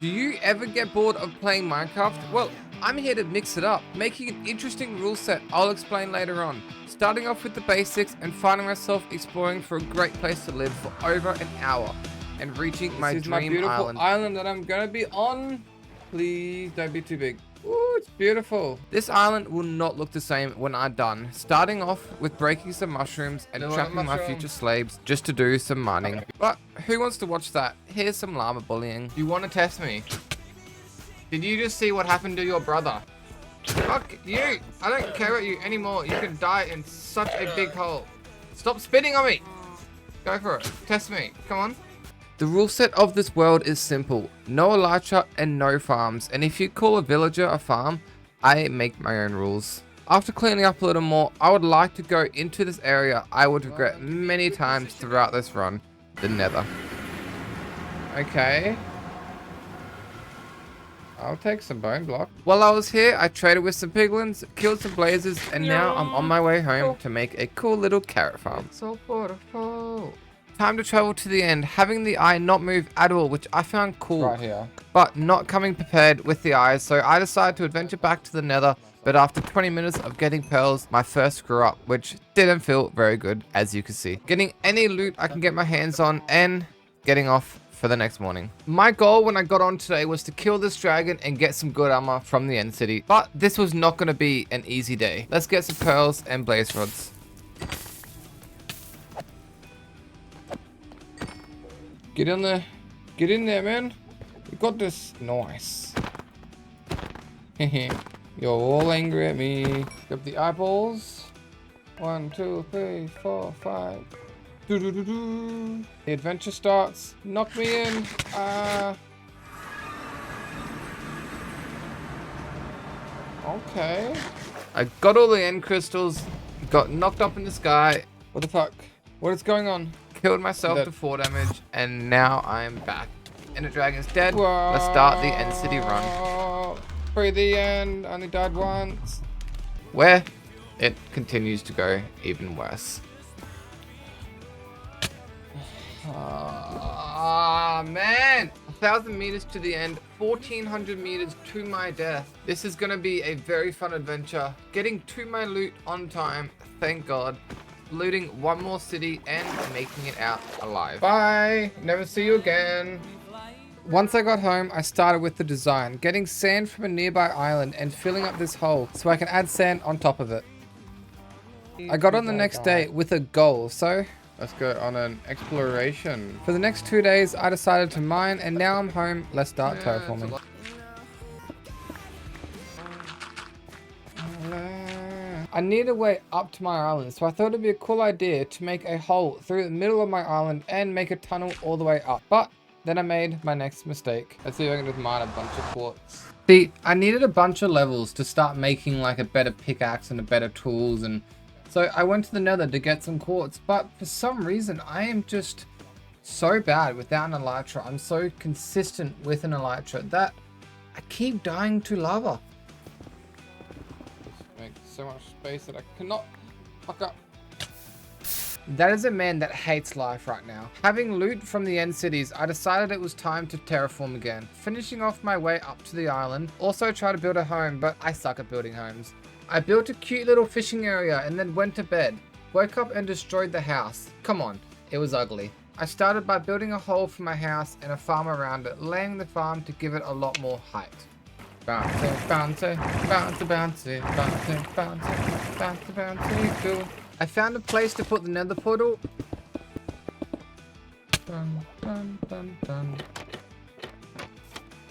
Do you ever get bored of playing Minecraft? Well, I'm here to mix it up, making an interesting rule set I'll explain later on. Starting off with the basics and finding myself exploring for a great place to live for over an hour and reaching my dream beautiful island that I'm gonna be on. Please don't be too big. Ooh, it's beautiful. This island will not look the same when I'm done. Starting off with breaking some mushrooms and trapping my future slaves just to do some mining. But who wants to watch that? Here's some llama bullying. You want to test me? Did you just see what happened to your brother? Fuck you! I don't care about you anymore. You can die in such a big hole. Stop spitting on me! Go for it. Test me. Come on. The rule set of this world is simple. No elytra and no farms. And if you call a villager a farm, I make my own rules. After cleaning up a little more, I would like to go into this area I would regret many times throughout this run. The Nether. Okay. I'll take some bone block. While I was here, I traded with some piglins, killed some blazes, and now I'm on my way home to make a cool little carrot farm. It's so beautiful. Time to travel to the end, having the eye not move at all, which I found cool. Right here. But not coming prepared with the eyes, so I decided to adventure back to the Nether. But after 20 minutes of getting pearls, my first screw up, which didn't feel very good, as you can see. Getting any loot I can get my hands on and getting off for the next morning. My goal when I got on today was to kill this dragon and get some good armor from the end city. But this was not going to be an easy day. Let's get some pearls and blaze rods. Get in there. Get in there, man. We got this. Nice. You're all angry at me. Grab the eyeballs. 1, 2, 3, 4, 5. Do-do-do-do. The adventure starts. Knock me in. Okay. I got all the end crystals, got knocked up in the sky, What the fuck? What is going on? killed myself to 4 damage, and now I'm back. And the dragon's dead. Let's start the end city run. Free the end. Only died once. Where it continues to go even worse. Ah, man. 1,000 meters to the end, 1,400 meters to my death. This is gonna be a very fun adventure. Getting to my loot on time, thank God. Looting one more city and making it out alive. Bye. Never see you again. Once I got home, I started with the design, getting sand from a nearby island and filling up this hole so I can add sand on top of it. I got on the next day with a goal, so Let's go on an exploration. for the next 2 days I decided to mine, and now I'm home. Let's start terraforming. I need a way up to my island, so I thought it'd be a cool idea to make a hole through the middle of my island and make a tunnel all the way up. But then I made my next mistake. Let's see if I can just mine a bunch of quartz. See, I needed a bunch of levels to start making like a better pickaxe and a better tools, and so I went to the Nether to get some quartz, but for some reason I am just so bad without an elytra. I'm so consistent with an elytra that I keep dying to lava. Make so much space that I cannot fuck up. That is a man that hates life right now. Having loot from the end cities, I decided it was time to terraform again. Finishing off my way up to the island, also try to build a home, but I suck at building homes. I built a cute little fishing area and then went to bed. Woke up and destroyed the house. Come on, it was ugly. I started by building a hole for my house and a farm around it, laying the farm to give it a lot more height. Bouncy, bouncy, bouncy, bouncy, bouncy, bouncy, bouncy, bouncy, cool. I found a place to put the nether portal. Dun, dun, dun, dun.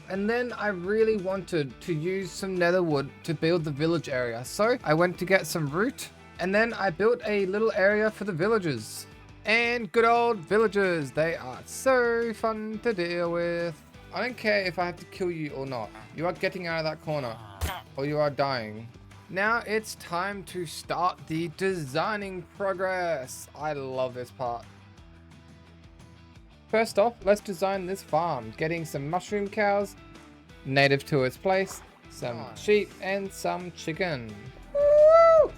And then I really wanted to use some nether wood to build the village area. So I went to get some root, and then I built a little area for the villagers. And good old villagers, they are so fun to deal with. I don't care if I have to kill you or not. You are getting out of that corner, or you are dying. Now it's time to start the designing progress. I love this part. First off, let's design this farm. Getting some mushroom cows, native to its place, some sheep, and some chicken. Woo!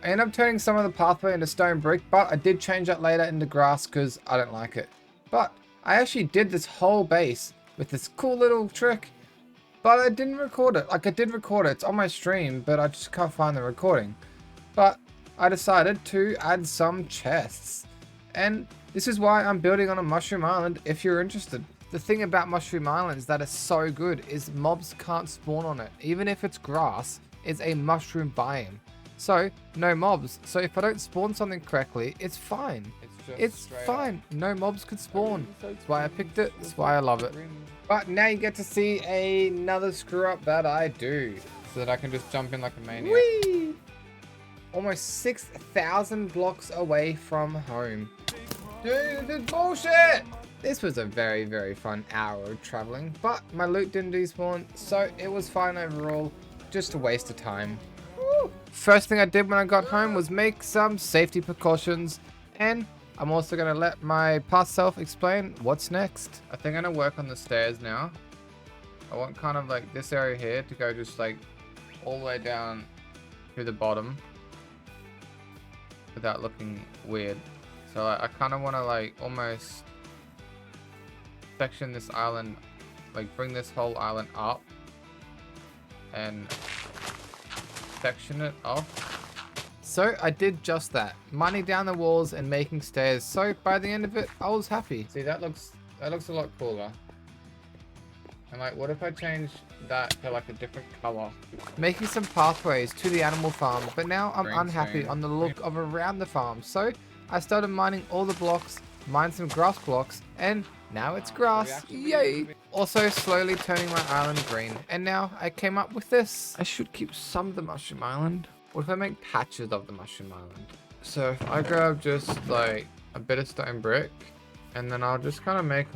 I ended up turning some of the pathway into stone brick, but I did change that later into grass because I don't like it. But I actually did this whole base with this cool little trick. But I didn't record it. Like, I did record it. It's on my stream, but I just can't find the recording. But I decided to add some chests. And this is why I'm building on a mushroom island if you're interested. The thing about mushroom islands that is so good is mobs can't spawn on it. Even if it's grass, it's a mushroom biome. So, no mobs. So if I don't spawn something correctly, it's fine. It's fine. No mobs could spawn. That's why I picked it. That's why I love it. But now you get to see another screw up that I do. So that I can just jump in like a maniac. Whee! Almost 6,000 blocks away from home. Dude, this is bullshit! This was a very, very fun hour of traveling, but my loot didn't despawn, so it was fine overall. Just a waste of time. Woo! First thing I did when I got home was make some safety precautions, and I'm also going to let my past self explain what's next. I think I'm going to work on the stairs now. I want kind of like this area here to go just like all the way down to the bottom without looking weird. So I kind of want to like almost section this island, like bring this whole island up and section it off. So I did just that, mining down the walls and making stairs. So by the end of it, I was happy. See, that looks a lot cooler. And like, what if I change that to like a different color? Making some pathways to the animal farm, but now I'm unhappy on the look of around the farm. So I started mining all the blocks, mined some grass blocks, and now it's grass. Yay! Also slowly turning my island green. And now I came up with this. I should keep some of the mushroom island. What if I make patches of the mushroom island? So if I grab just like a bit of stone brick, and then I'll just kind of make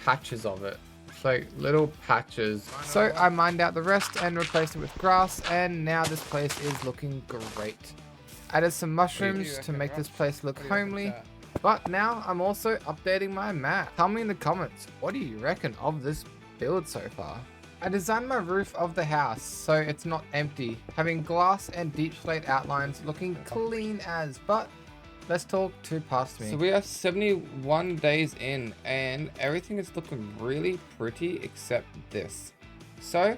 patches of it. It's like little patches. So I mined out the rest and replaced it with grass, and now this place is looking great. Added some mushrooms to make this place look homely. But now I'm also updating my map. Tell me in the comments, what do you reckon of this build so far? I designed my roof of the house so it's not empty, having glass and deep slate outlines looking clean as, but let's talk to past me. So we are 71 days in and everything is looking really pretty except this. So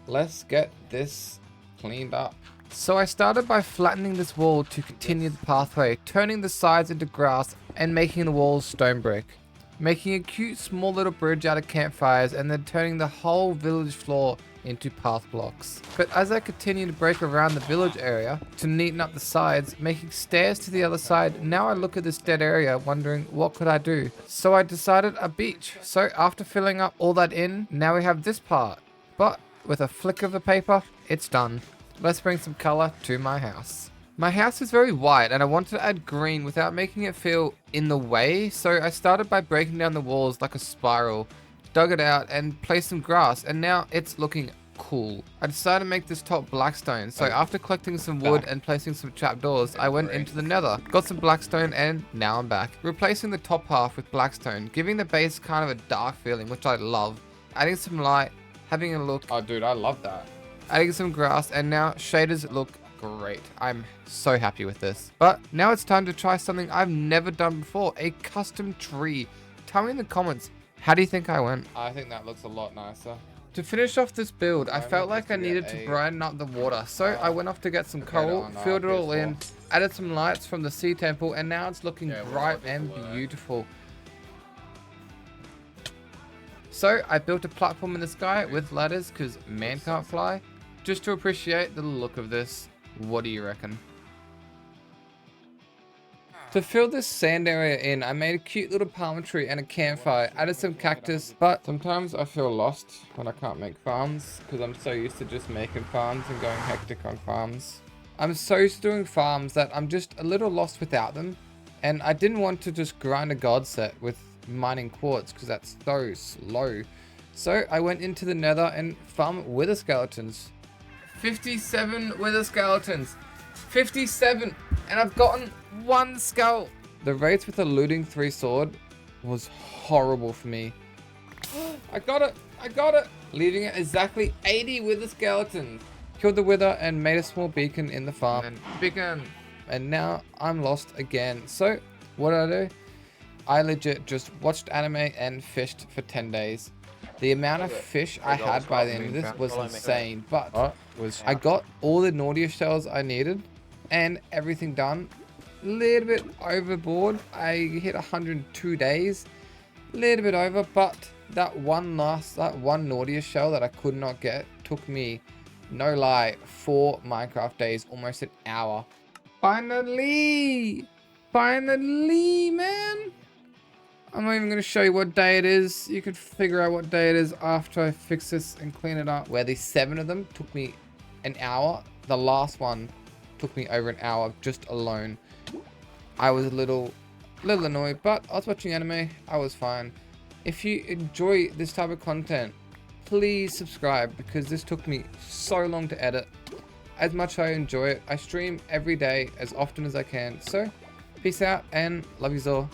let's get this cleaned up. So I started by flattening this wall to continue the pathway, turning the sides into grass and making the walls stone brick. Making a cute small little bridge out of campfires and then turning the whole village floor into path blocks. But as I continue to break around the village area to neaten up the sides, making stairs to the other side, now I look at this dead area wondering what could I do. So I decided a beach. So after filling up all that in, now we have this part. But with a flick of the paper, it's done. Let's bring some color to my house. My house is very white and I wanted to add green without making it feel in the way. So I started by breaking down the walls like a spiral, dug it out and placed some grass, and now it's looking cool. I decided to make this top blackstone. So after collecting some wood and placing some trapdoors, I went into the nether, got some blackstone, and now I'm back. Replacing the top half with blackstone, giving the base kind of a dark feeling, which I love. Adding some light, having a look. Oh dude, I love that. Adding some grass, and now shaders look great. I'm so happy with this. But now it's time to try something I've never done before, a custom tree. Tell me in the comments, how do you think I went? I think that looks a lot nicer. To finish off this build, I felt like I needed to brighten up the water, so I went off to get some coal, filled it all in, added some lights from the sea temple, and now it's looking bright and beautiful. So I built a platform in the sky with ladders because man can't fly, just to appreciate the look of this. What do you reckon? To fill this sand area in, I made a cute little palm tree and a campfire, added some cactus, but sometimes I feel lost when I can't make farms because I'm so used to just making farms and going hectic on farms. I'm so used to doing farms that I'm just a little lost without them, and I didn't want to just grind a god set with mining quartz because that's so slow. So I went into the nether and farmed wither skeletons. 57 wither skeletons. 57, and I've gotten one skull. The rates with the looting 3 sword was horrible for me. I got it, leaving it exactly 80 wither skeletons. Killed the wither and made a small beacon in the farm. And now I'm lost again. So what did I do? I legit just watched anime and fished for 10 days. The amount of fish I had by the end of this was insane, but I got all the naughtier shells I needed and everything done. A little bit overboard. I hit 102 days, a little bit over, but that one naughtier shell that I could not get took me, no lie, 4 Minecraft days, almost an hour. Finally, man. I'm not even going to show you what day it is. You can figure out what day it is after I fix this and clean it up. Where these 7 of them took me an hour. The last one took me over an hour just alone. I was a little annoyed, but I was watching anime. I was fine. If you enjoy this type of content, please subscribe, because this took me so long to edit. As much as I enjoy it, I stream every day as often as I can. So, peace out and love you all.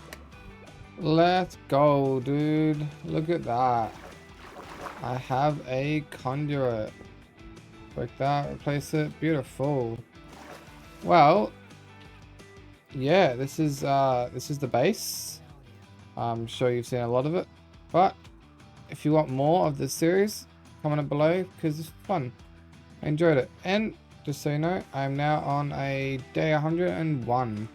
Let's go, dude. Look at that. I have a conduit. Break that, replace it. Beautiful. Well, yeah, this is the base. I'm sure you've seen a lot of it, but if you want more of this series, comment below, because it's fun. I enjoyed it. And just so you know, I'm now on a day 101.